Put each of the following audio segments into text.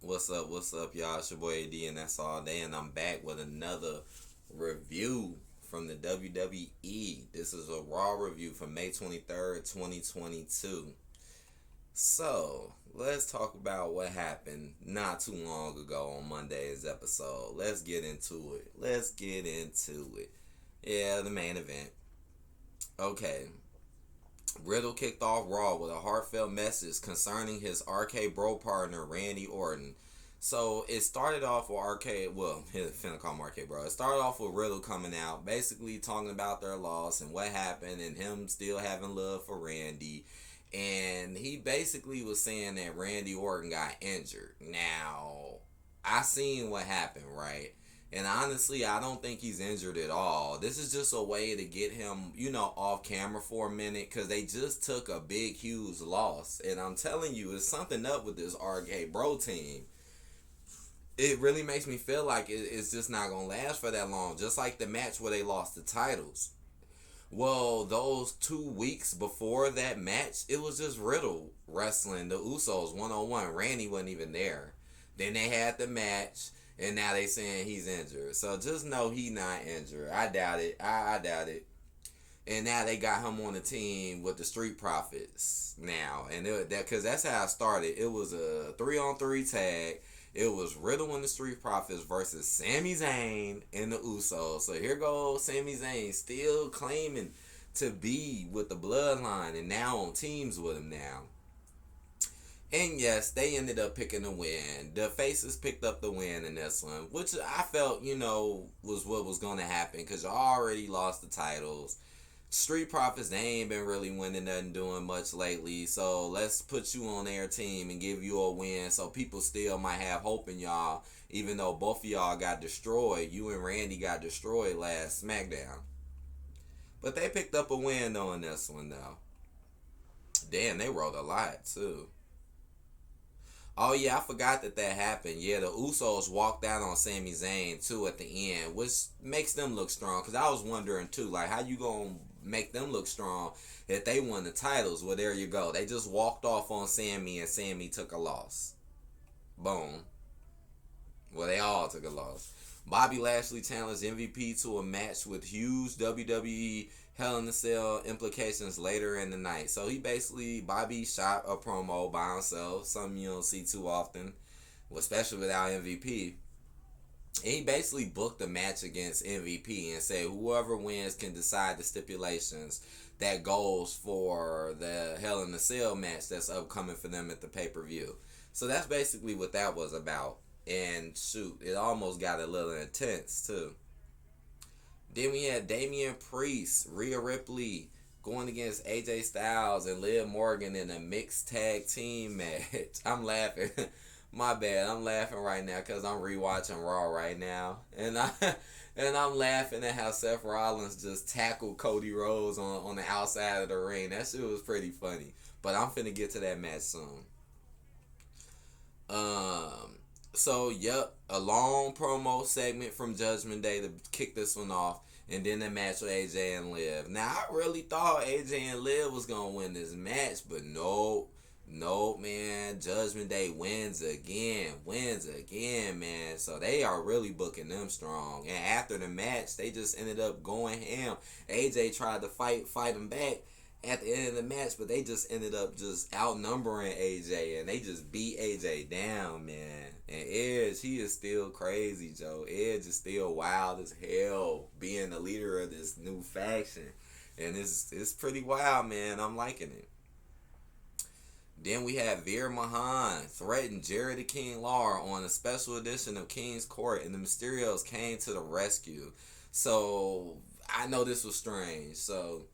What's up, y'all? It's your boy AD, and that's all day, and I'm back with another review from the WWE. This is a Raw review from May 23rd, 2022. So, let's talk about what happened not too long ago on Monday's episode. Let's get into it. Yeah, the main event. Okay, Riddle kicked off Raw with a heartfelt message concerning his RK Bro partner Randy Orton. So it started off with RK, well, finna call him RK Bro. It started off with Riddle coming out, basically talking about their loss and what happened, and him still having love for Randy. And he basically was saying that Randy Orton got injured. Now, I seen what happened, right? And honestly, I don't think he's injured at all. This is just a way to get him, off camera for a minute because they just took a big, huge loss. And I'm telling you, it's something up with this RK Bro team. It really makes me feel like it's just not going to last for that long. Just like the match where they lost the titles. Well, those 2 weeks before that match, it was just Riddle wrestling the Usos 1-on-1. Randy wasn't even there. Then they had the match, and now they saying he's injured. So just know he not injured. I doubt it. I doubt it. And now they got him on the team with the Street Profits now, and because that's how it started. It was a 3-on-3 tag. It was Riddle and the Street Profits versus Sami Zayn and the Usos. So here goes Sami Zayn still claiming to be with the Bloodline and now on teams with him now. And yes, they ended up picking the win. The faces picked up the win in this one, which I felt, was what was going to happen because you already lost the titles. Street Profits, they ain't been really winning nothing, doing much lately. So let's put you on their team and give you a win so people still might have hope in y'all, even though both of y'all got destroyed. You and Randy got destroyed last SmackDown. But they picked up a win though in this one though. Damn, they wrote a lot too. Oh yeah, I forgot that happened. Yeah, the Usos walked out on Sami Zayn too at the end, which makes them look strong. Cause I was wondering too, like how you gonna make them look strong if they won the titles? Well, there you go. They just walked off on Sami and Sami took a loss. Boom. Well, they all took a loss. Bobby Lashley challenged MVP to a match with huge WWE Hell in a Cell implications later in the night. So Bobby shot a promo by himself, something you don't see too often, especially without MVP. And he basically booked a match against MVP and said whoever wins can decide the stipulations that goes for the Hell in a Cell match that's upcoming for them at the pay-per-view. So that's basically what that was about. And shoot, it almost got a little intense too. Then we had Damian Priest, Rhea Ripley going against AJ Styles and Liv Morgan in a mixed tag team match. I'm laughing. My bad. I'm laughing right now because I'm rewatching Raw right now, and I'm laughing at how Seth Rollins just tackled Cody Rhodes on the outside of the ring. That shit was pretty funny. But I'm finna get to that match soon. Um, so, yep, a long promo segment from Judgment Day to kick this one off, and then the match with AJ and Liv. Now, I really thought AJ and Liv was going to win this match, but nope, man. Judgment Day wins again, man. So, they are really booking them strong. And after the match, they just ended up going ham. AJ tried to fight him back at the end of the match, but they just ended up just outnumbering AJ, and they just beat AJ down, man. And Edge, he is still crazy, Joe. Edge is still wild as hell, being the leader of this new faction, and it's pretty wild, man. I'm liking it. Then we had Veer Mahan threaten Jerry the King Lawler on a special edition of King's Court, and the Mysterios came to the rescue. So I know this was strange. So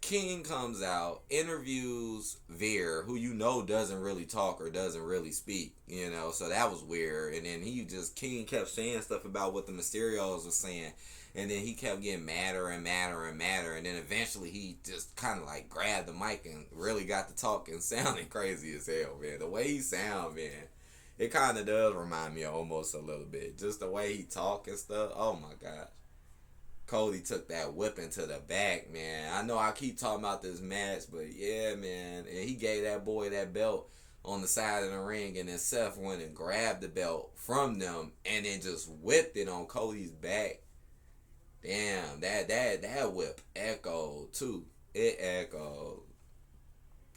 King comes out, interviews Veer, who doesn't really talk or doesn't really speak, so that was weird. And then King kept saying stuff about what the Mysterios were saying, and then he kept getting madder and madder and madder, and then eventually he just kind of like grabbed the mic and really got to talking, sounding crazy as hell, man. The way he sound, man, it kind of does remind me of almost a little bit, just the way he talk and stuff. Oh my god. Cody took that whipping to the back, man. I know I keep talking about this match, but yeah, man. And he gave that boy that belt on the side of the ring, and then Seth went and grabbed the belt from them and then just whipped it on Cody's back. Damn, that whip echoed too. It echoed.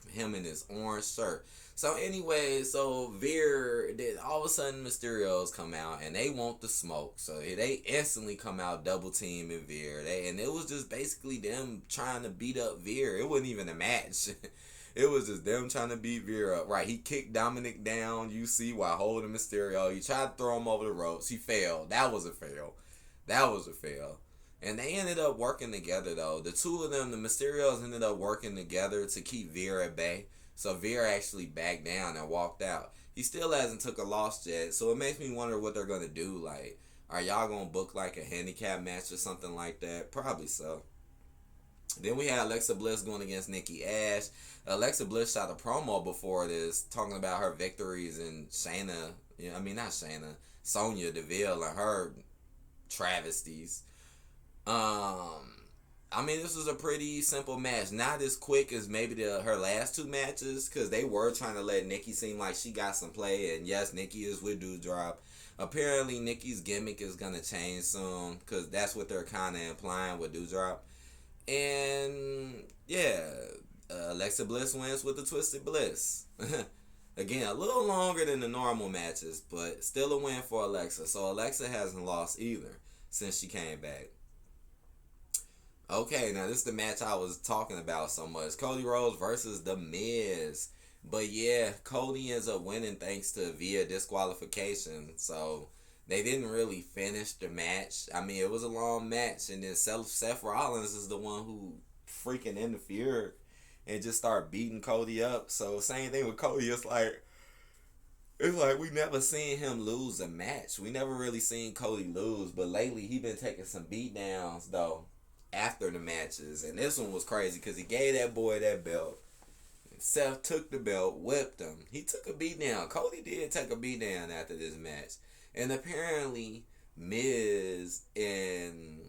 Him in his orange shirt. So anyway, so Veer, then all of a sudden Mysterios come out and they want the smoke. So they instantly come out double teaming Veer. And it was just basically them trying to beat up Veer. It wasn't even a match. It was just them trying to beat Veer up. Right, he kicked Dominic down, you see, while holding Mysterio. He tried to throw him over the ropes. He failed. That was a fail. And they ended up working together, though. The two of them, the Mysterios, ended up working together to keep Veer at bay. So Veer actually backed down and walked out. He still hasn't took a loss yet, so it makes me wonder what they're going to do. Like, are y'all going to book, like, a handicap match or something like that? Probably so. Then we had Alexa Bliss going against Nikki Ash. Alexa Bliss shot a promo before this, talking about her victories and Sonya Deville and her travesties. This was a pretty simple match. Not as quick as maybe her last two matches, because they were trying to let Nikki seem like she got some play. And yes, Nikki is with Doudrop. Apparently, Nikki's gimmick is going to change soon, because that's what they're kind of implying with Doudrop. And yeah, Alexa Bliss wins with the Twisted Bliss. Again, a little longer than the normal matches, but still a win for Alexa. So Alexa hasn't lost either since she came back. Okay, now this is the match I was talking about so much. Cody Rhodes versus The Miz. But yeah, Cody ends up winning thanks to via disqualification. So they didn't really finish the match. It was a long match. And then Seth Rollins is the one who freaking interfered and just started beating Cody up. So same thing with Cody. It's like we never seen him lose a match. We never really seen Cody lose. But lately he been taking some beatdowns though after the matches. And this one was crazy because he gave that boy that belt. Seth took the belt, whipped him. He took a beatdown. Cody did take a beatdown after this match. And apparently Miz and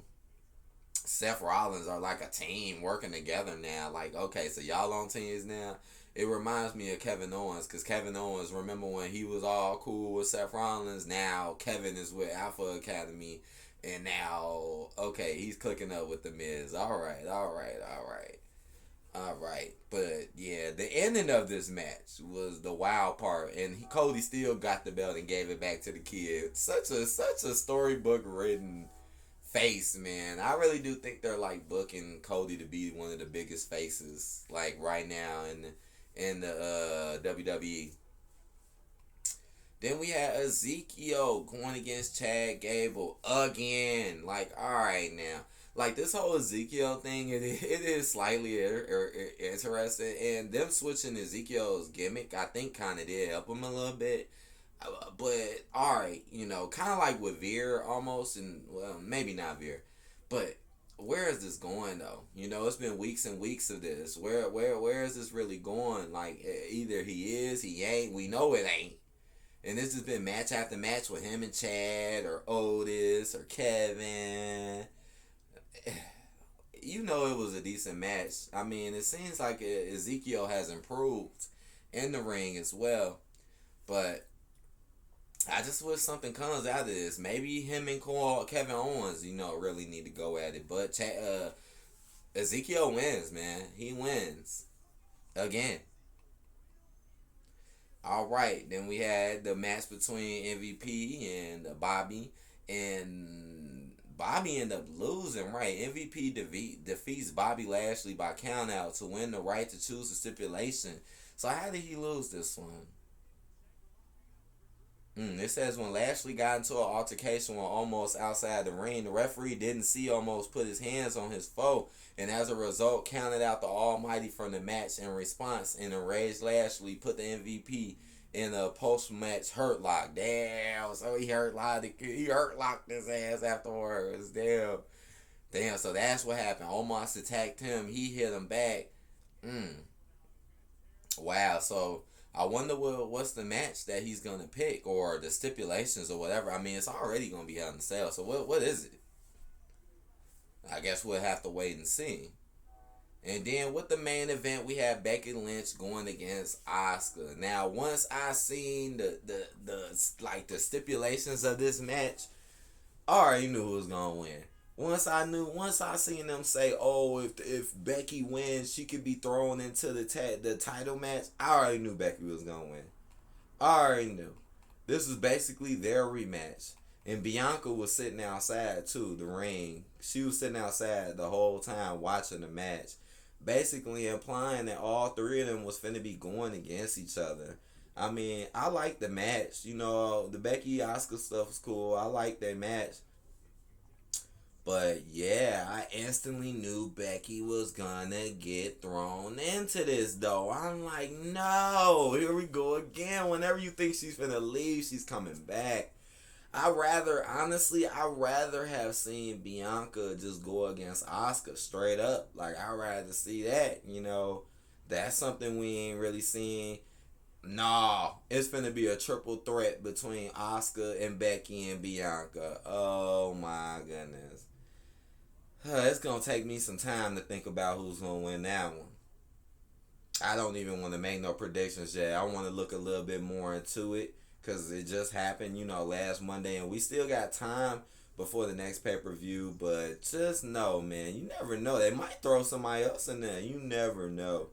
Seth Rollins are like a team working together now. Like, okay, so y'all on teams now. It reminds me of Kevin Owens, because Kevin Owens, remember when he was all cool with Seth Rollins? Now Kevin is with Alpha Academy, and now, okay, he's clicking up with The Miz. All right. But yeah, the ending of this match was the wild part, and Cody still got the belt and gave it back to the kid. Such a storybook written face, man. I really do think they're like booking Cody to be one of the biggest faces like right now in the WWE. Then we had Ezekiel going against Chad Gable again. Like, all right now. Like, this whole Ezekiel thing, it is slightly interesting. And them switching Ezekiel's gimmick, I think, kind of did help him a little bit. But, all right, kind of like with Veer almost. And, well, maybe not Veer. But where is this going, though? It's been weeks and weeks of this. Where is this really going? Like, either he is, he ain't. We know it ain't. And this has been match after match with him and Chad or Otis or Kevin. It was a decent match. It seems like Ezekiel has improved in the ring as well. But I just wish something comes out of this. Maybe him and Kevin Owens, really need to go at it. But Ezekiel wins, man. He wins. Again. Alright, then we had the match between MVP and Bobby. And Bobby ended up losing, right? MVP defeats Bobby Lashley by countout to win the right to choose the stipulation. So how did he lose this one? It says when Lashley got into an altercation when almost outside the ring, the referee didn't see almost put his hands on his foe, and as a result counted out the Almighty from the match. In response, an enraged Lashley put the MVP in a post-match hurt lock. Damn, so he hurt locked his ass afterwards. Damn, so that's what happened. Omos attacked him, he hit him back. Wow, so I wonder what's the match that he's going to pick, or the stipulations or whatever. It's already going to be out in the sale. So what is it? I guess we'll have to wait and see. And then with the main event, we had Becky Lynch going against Asuka. Now, once I seen the stipulations of this match, I already knew who was gonna win. Once I seen them say, "Oh, if Becky wins, she could be thrown into the title match," I already knew Becky was gonna win. I already knew. This was basically their rematch. And Bianca was sitting outside too, the ring. She was sitting outside the whole time watching the match. Basically implying that all three of them was finna be going against each other. I mean, I like the match. You know, the Becky Asuka stuff was cool. I like that match. But yeah, I instantly knew Becky was gonna get thrown into this though. I'm like, no, here we go again. Whenever you think she's gonna leave, she's coming back. I rather have seen Bianca just go against Asuka straight up. Like, I'd rather see that, you know. That's something we ain't really seen. Nah, it's finna be a triple threat between Asuka and Becky and Bianca. Oh my goodness. It's gonna take me some time to think about who's gonna win that one. I don't even want to make no predictions yet. I want to look a little bit more into it because it just happened, you know, last Monday, and we still got time before the next pay-per-view. But just know, man, you never know. They might throw somebody else in there. You never know.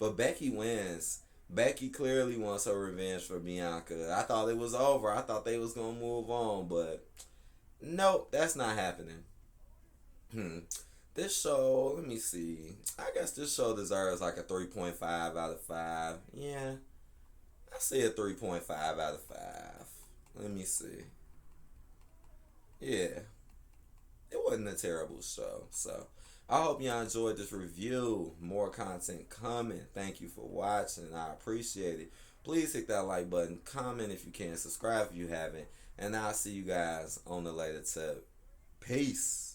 But Becky wins. Becky clearly wants her revenge for Bianca. I thought it was over. I thought they was gonna move on, but nope, that's not happening. This show, let me see. I guess this show deserves like a 3.5 out of 5. Yeah, I see a 3.5 out of 5. Let me see. Yeah, it wasn't a terrible show. So, I hope y'all enjoyed this review. More content coming. Thank you for watching. I appreciate it. Please hit that like button. Comment if you can. Subscribe if you haven't. And I'll see you guys on the later tip. Peace.